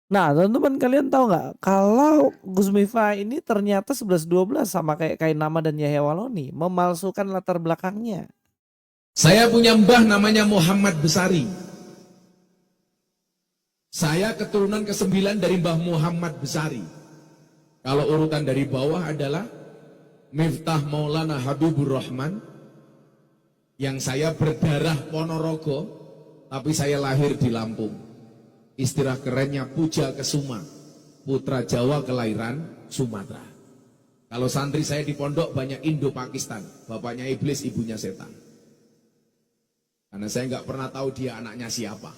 Nah, teman-teman kalian tahu nggak, kalau Gus Miftah ini ternyata 11-12 sama kayak Nama dan Yahya Waloni, memalsukan latar belakangnya. Saya punya mbah namanya Muhammad Besari. Saya keturunan ke-9 dari Mbah Muhammad Besari. Kalau urutan dari bawah adalah Miftah Maulana Habibur Rahman, yang saya berdarah Ponorogo, tapi saya lahir di Lampung. Istilah kerennya Puja Kesuma, putra Jawa kelahiran Sumatera. Kalau santri saya di pondok banyak Indo-Pakistan, bapaknya iblis, ibunya setan. Karena saya nggak pernah tahu dia anaknya siapa.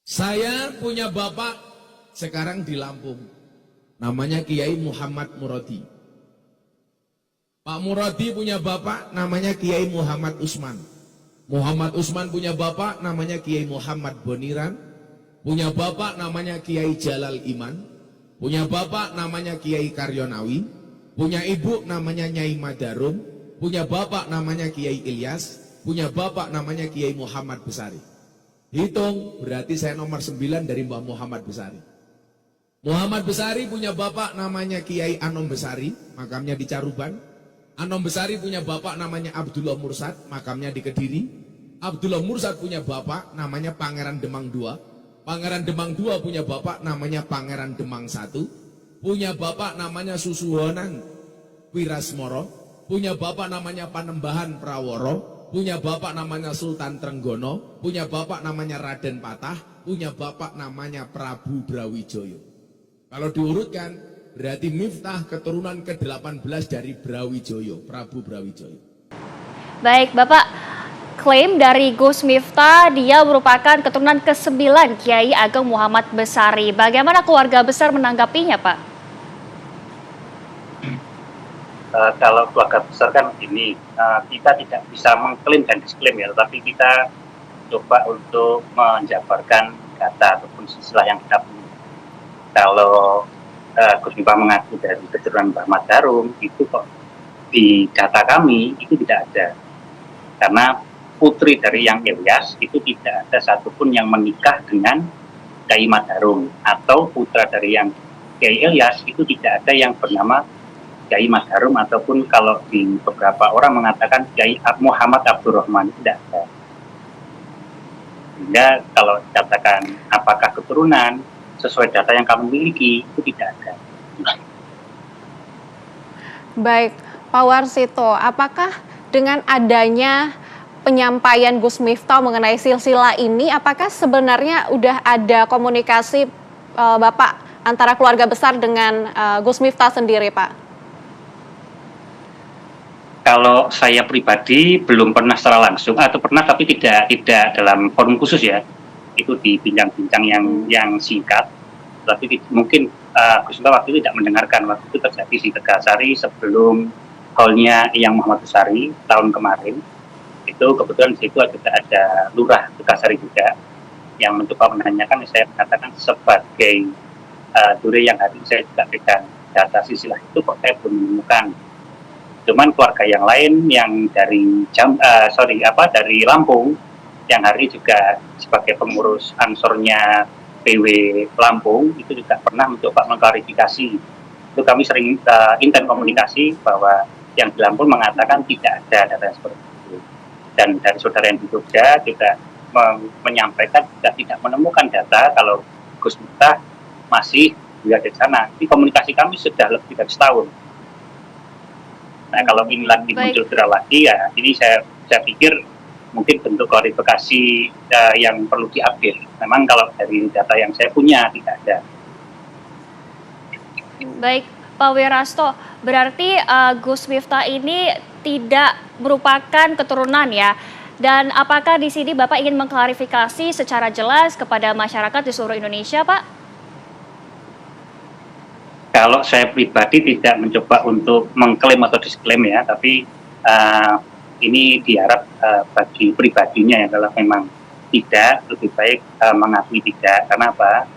Saya punya bapak sekarang di Lampung, namanya Kiai Muhammad Muradi. Pak Muradi punya bapak namanya Kiai Muhammad Usman. Muhammad Usman punya bapak namanya Kiai Muhammad Boniran. Punya bapak namanya Kiai Jalal Iman. Punya bapak namanya Kiai Karyonawi. Punya ibu namanya Nyai Madarum. Punya bapak namanya Kiai Ilyas. Punya bapak namanya Kiai Muhammad Besari. Hitung, berarti saya nomor 9 dari Mbah Muhammad Besari. Muhammad Besari punya bapak namanya Kiai Anom Besari, makamnya di Caruban. Anom Besari punya bapak namanya Abdullah Mursad, makamnya di Kediri. Abdullah Mursad punya bapak namanya Pangeran Demang II. Pangeran Demang II punya bapak namanya Pangeran Demang I. Punya bapak namanya Susuhonan Wirasmoro. Punya bapak namanya Panembahan Praworo. Punya bapak namanya Sultan Trenggono. Punya bapak namanya Raden Patah. Punya bapak namanya Prabu Brawijaya. Kalau diurutkan, berarti Miftah keturunan ke-18 dari Brawijaya, Prabu Brawijaya. Baik, Bapak, klaim dari Gus Miftah dia merupakan keturunan ke-9 Kiai Ageng Muhammad Besari. Bagaimana keluarga besar menanggapinya, Pak? Kalau keluarga besar kan ini kita tidak bisa mengklaim dan disklaim ya, tetapi kita coba untuk menjabarkan data ataupun istilah yang kita punya. Kalau Gus Miftah mengaku dari keturunan Mbah Madarum, itu kok di data kami itu tidak ada, karena putri dari Yang Ilyas itu tidak ada satupun yang menikah dengan Kiai Madarum, atau putra dari Yang Kiai Ilyas itu tidak ada yang bernama Kiai Madarum, ataupun kalau di beberapa orang mengatakan Kiai Muhammad Abdurrahman, tidak ada. Sehingga kalau dikatakan apakah keturunan sesuai data yang kami miliki, itu tidak ada. Baik, Pak Warsito, apakah dengan adanya penyampaian Gus Miftah mengenai silsilah ini, apakah sebenarnya udah ada komunikasi Bapak antara keluarga besar dengan Gus Miftah sendiri, Pak? Kalau saya pribadi belum pernah secara langsung, atau pernah tapi tidak dalam forum khusus ya, itu di bincang-bincang yang singkat. Tapi mungkin Gus Miftah waktu itu tidak mendengarkan, waktu itu terjadi di Tegasari sebelum hallnya yang Muhammad Besari tahun kemarin. Itu kebetulan di situ juga ada lurah Tegasari juga yang mencoba menanyakan. Saya mengatakan sebagai dure yang hadir, saya juga pegang data silsilah itu kok saya belum menemukan. Cuman keluarga yang lain yang dari dari Lampung yang hari juga sebagai pengurus ansornya PW Lampung itu juga pernah mencoba mengklarifikasi. Itu kami sering intent komunikasi bahwa yang di Lampung mengatakan tidak ada data seperti itu. Dan dari saudara yang di Jogja juga menyampaikan juga tidak menemukan data kalau Gus Miftah masih berada di sana. Ini komunikasi kami sudah lebih dari setahun. Nah, kalau ini lagi muncul viral lagi, ya ini saya pikir mungkin bentuk klarifikasi yang perlu diupdate. Memang kalau dari data yang saya punya tidak ada. Baik, Pak Wirasto, berarti Gus Miftah ini tidak merupakan keturunan ya. Dan apakah di sini Bapak ingin mengklarifikasi secara jelas kepada masyarakat di seluruh Indonesia, Pak? Kalau saya pribadi tidak mencoba untuk mengklaim atau disklaim ya, tapi ini diharap bagi pribadinya ya, kalau memang tidak, lebih baik mengakui tidak. Karena apa?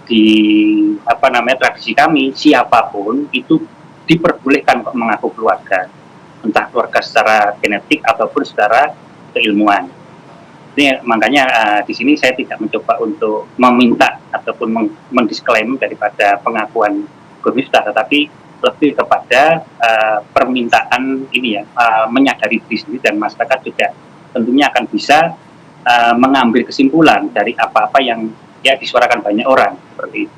Di tradisi kami, siapapun itu diperbolehkan mengaku keluarga, entah keluarga secara genetik ataupun secara keilmuan. Ini makanya di sini saya tidak mencoba untuk meminta ataupun mendisklaim daripada pengakuan Gus Miftah, tetapi lebih kepada permintaan ini ya, menyadari diri sendiri dan masyarakat juga tentunya akan bisa mengambil kesimpulan dari apa-apa yang ya disuarakan banyak orang seperti itu.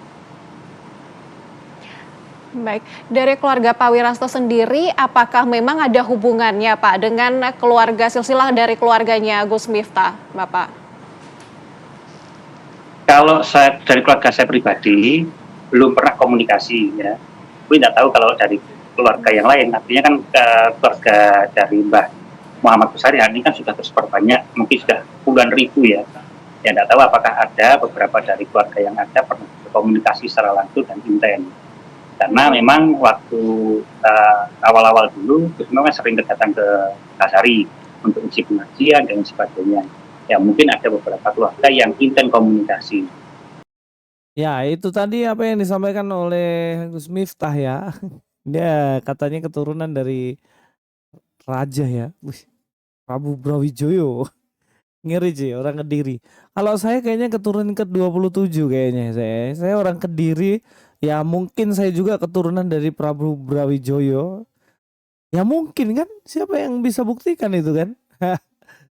Baik, dari keluarga Pak Wirasto sendiri, apakah memang ada hubungannya Pak dengan keluarga silsilah dari keluarganya Gus Miftah, Bapak? Kalau saya dari keluarga saya pribadi belum pernah komunikasi ya. Gue tidak tahu kalau dari keluarga yang lain. Artinya kan keluarga dari Mbah Muhammad Besari ini kan sudah tersebar banyak, mungkin sudah puluhan ribu ya. Ya tidak tahu apakah ada beberapa dari keluarga yang ada pernah berkomunikasi secara langsung dan intens. Karena memang waktu awal-awal dulu Gus memang sering datang ke Kasari untuk isi pengajian dan sebagainya. Ya mungkin ada beberapa keluarga yang intens komunikasi. Ya, itu tadi apa yang disampaikan oleh Gus Miftah ya. Dia katanya keturunan dari raja ya. Wih, Prabu Brawijaya. Ngeri sih orang Kediri. Kalau saya kayaknya keturunan ke-27 kayaknya saya. Saya orang Kediri. Ya mungkin saya juga keturunan dari Prabu Brawijaya. Ya mungkin kan, siapa yang bisa buktikan itu kan?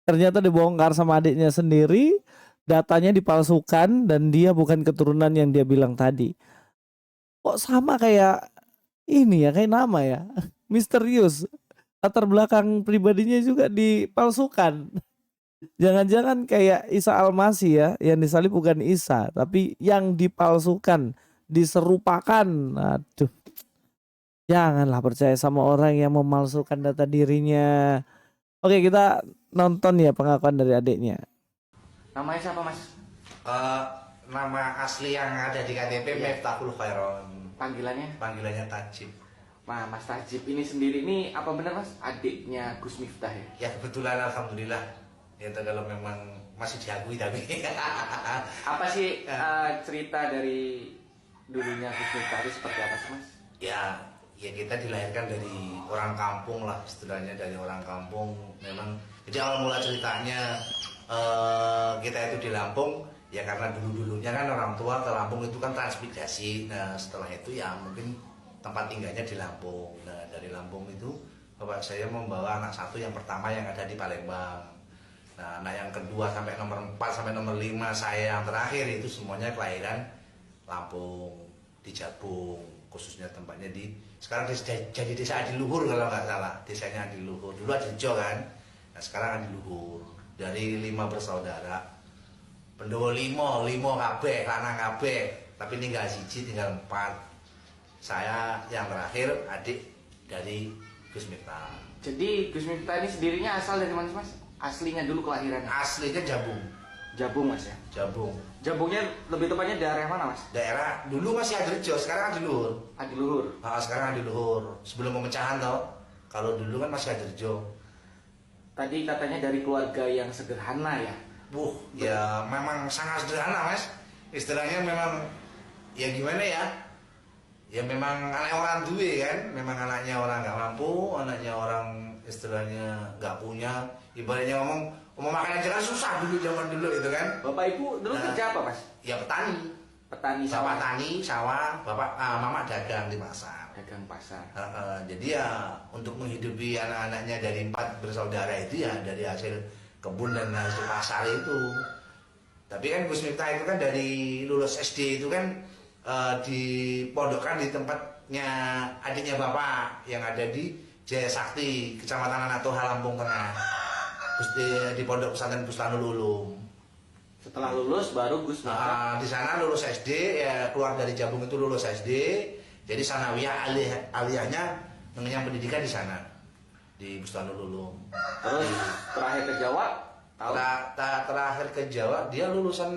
Ternyata dibongkar sama adiknya sendiri, datanya dipalsukan dan dia bukan keturunan yang dia bilang tadi. Kok sama kayak ini ya, kayak nama ya. Misterius. Latar belakang pribadinya juga dipalsukan. Jangan-jangan kayak Isa Al-Masih ya, yang disalib bukan Isa, tapi yang dipalsukan, diserupakan. Aduh, janganlah percaya sama orang yang memalsukan data dirinya. Oke, kita nonton ya pengakuan dari adiknya. Namanya siapa Mas? Eh, Nama asli yang ada di KTP Iya. Miftahul Khairon. Panggilannya? Panggilannya Tajib. Mas Tajib ini sendiri ini apa benar Mas? Adiknya Gus Miftah ya? Ya kebetulan alhamdulillah. Ya kalau memang masih diakui tapi. Apa sih cerita dari dulunya Gus Miftah itu seperti apa sih Mas? Ya kita dilahirkan dari orang kampung lah, istilahnya dari orang kampung. Memang jadi awal mula ceritanya kita itu di Lampung ya karena dulunya kan orang tua ke Lampung itu kan transmigrasi. Nah setelah itu ya mungkin tempat tinggalnya di Lampung. Nah dari Lampung itu bapak saya membawa anak satu yang pertama yang ada di Palembang. Nah anak yang kedua sampai nomor 4 sampai nomor 5 saya yang terakhir itu semuanya kelahiran Lampung, di Jabung, khususnya tempatnya di sekarang jadi desa Adiluhur kalau nggak salah, desanya Adiluhur. Dulu Adirejo kan, nah sekarang Adiluhur. Dari 5 bersaudara, Pendowo 5 kabeh, lanang kabeh, tapi tinggal siji, tinggal 4. Saya yang terakhir adik dari Gus Miftah. Jadi Gus Miftah ini sendirinya asal dari mana sih, Mas? Aslinya dulu kelahiran Aslinya Jabung. Jabung Mas ya? Jabung. Jabungnya lebih tepatnya daerah mana Mas? Daerah dulu masih Adirejo, sekarang Adiluhur. Adiluhur. Sekarang Adiluhur. Sebelum pemecahan toh. Kalau dulu kan masih Adirejo. Tadi katanya dari keluarga yang sederhana ya? Ya memang sangat sederhana Mas. Istilahnya memang ya gimana ya? Ya memang anak orang duwe kan. Memang anaknya orang nggak mampu, anaknya orang istilahnya nggak punya. Ibaratnya ngomong makan aja kan susah dulu zaman dulu itu kan. Bapak Ibu dulu kerja apa Mas? Ya petani. Petani Bapak sawah. tani, sawah, mama dagang di pasar. Dagang pasar. Jadi ya untuk menghidupi anak-anaknya dari 4 bersaudara itu ya dari hasil kebun dan hasil pasar itu. Tapi kan Gus Miftah itu kan dari lulus SD itu kan dipondokkan di tempatnya adiknya bapak yang ada di Jaya Sakti, Kecamatan Anatoha, Lampung Tengah. Di Pondok Pesantren Bustanul Ulum. Setelah lulus baru Gus Miftah. Di sana lulus SD, ya keluar dari Jabung itu lulus SD. Jadi sanawiyah aliyahnya mengenyam pendidikan di sana di Bustanul Ulum. Terus terakhir ke Jawa tahun Terakhir ke Jawa dia lulusan